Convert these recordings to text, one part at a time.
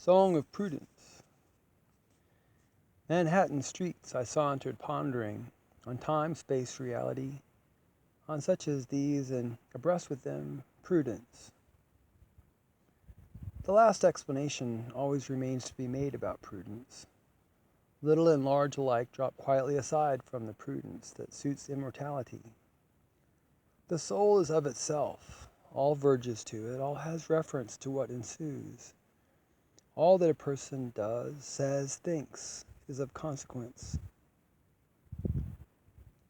Song of Prudence. Manhattan streets I sauntered pondering on time, space, reality, on such as these, and abreast with them, prudence. The last explanation always remains to be made about prudence. Little and large alike drop quietly aside from the prudence that suits immortality. The soul is of itself, all verges to it, all has reference to what ensues. All that a person does, says, thinks is of consequence.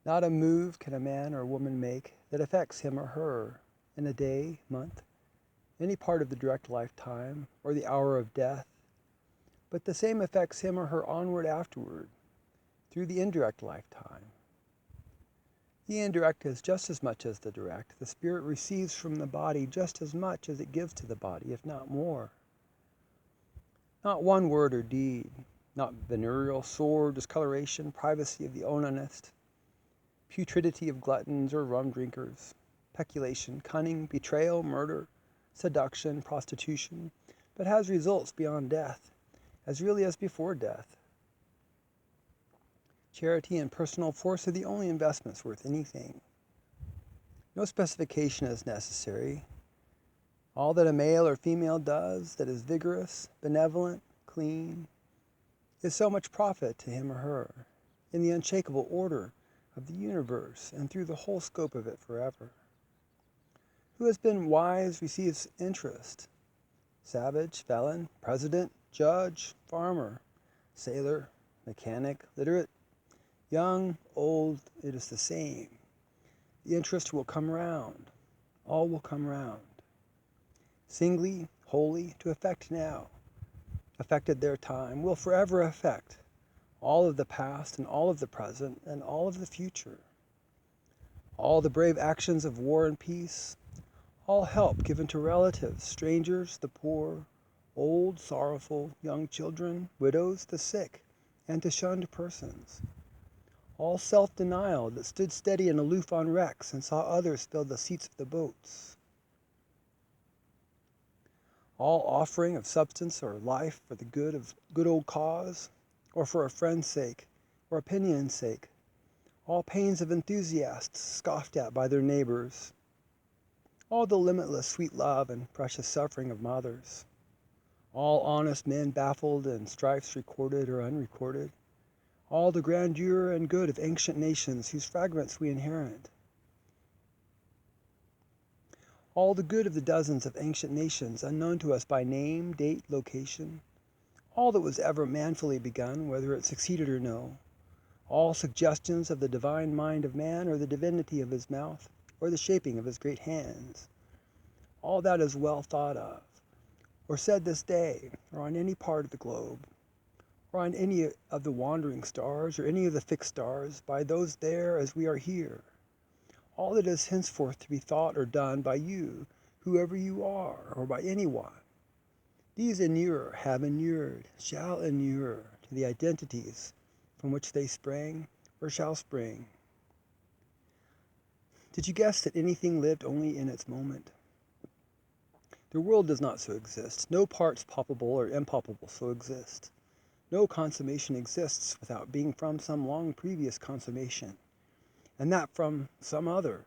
Not a move can a man or woman make that affects him or her in a day, month, any part of the direct lifetime, or the hour of death, but the same affects him or her onward afterward, through the indirect lifetime. The indirect is just as much as the direct. The spirit receives from the body just as much as it gives to the body, if not more. Not one word or deed, not venereal, sore, discoloration, privacy of the onanist, putridity of gluttons or rum drinkers, peculation, cunning, betrayal, murder, seduction, prostitution, but has results beyond death, as really as before death. Charity and personal force are the only investments worth anything. No specification is necessary. All that a male or female does that is vigorous, benevolent, clean, is so much profit to him or her, in the unshakable order of the universe and through the whole scope of it forever. Who has been wise receives interest. Savage, felon, president, judge, farmer, sailor, mechanic, literate, young, old, it is the same. The interest will come round. All will come round. Singly, wholly, to affect now, affected their time, will forever affect all of the past and all of the present and all of the future. All the brave actions of war and peace, all help given to relatives, strangers, the poor, old, sorrowful, young children, widows, the sick, and to shunned persons. All self-denial that stood steady and aloof on wrecks and saw others fill the seats of the boats. All offering of substance or life for the good of good old cause, or for a friend's sake, or opinion's sake. All pains of enthusiasts scoffed at by their neighbors. All the limitless sweet love and precious suffering of mothers. All honest men baffled and strifes recorded or unrecorded. All the grandeur and good of ancient nations whose fragments we inherit. All the good of the dozens of ancient nations unknown to us by name, date, location. All that was ever manfully begun, whether it succeeded or no. All suggestions of the divine mind of man, or the divinity of his mouth, or the shaping of his great hands. All that is well thought of, or said this day, or on any part of the globe, or on any of the wandering stars, or any of the fixed stars, by those there as we are here. All that is henceforth to be thought or done by you, whoever you are, or by anyone. These inure, have inured, shall inure to the identities from which they sprang, or shall spring. Did you guess that anything lived only in its moment? The world does not so exist. No parts palpable or impalpable so exist. No consummation exists without being from some long previous consummation, and that from some other,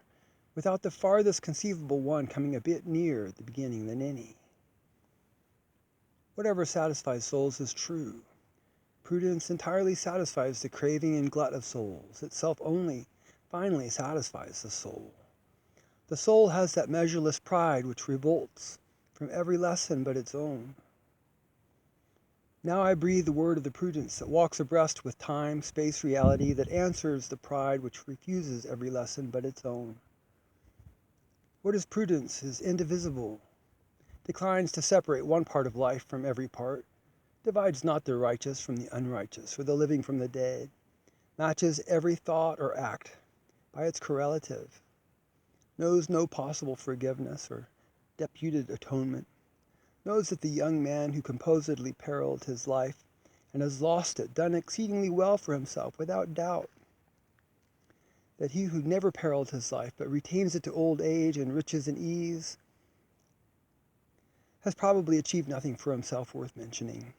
without the farthest conceivable one coming a bit nearer the beginning than any. Whatever satisfies souls is true. Prudence entirely satisfies the craving and glut of souls. Itself only finally satisfies the soul. The soul has that measureless pride which revolts from every lesson but its own. Now I breathe the word of the prudence that walks abreast with time, space, reality, that answers the pride which refuses every lesson but its own. What is prudence is indivisible, declines to separate one part of life from every part, divides not the righteous from the unrighteous, or the living from the dead, matches every thought or act by its correlative, knows no possible forgiveness or deputed atonement, knows that the young man who composedly periled his life and has lost it, done exceedingly well for himself without doubt, that he who never periled his life but retains it to old age and riches and ease, has probably achieved nothing for himself worth mentioning.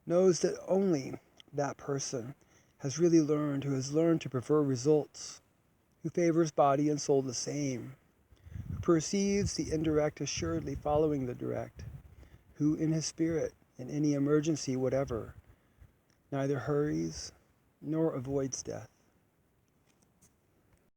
Knows that only that person has really learned, who has learned to prefer results, who favors body and soul the same, who perceives the indirect assuredly following the direct, who in his spirit, in any emergency whatever, neither hurries nor avoids death.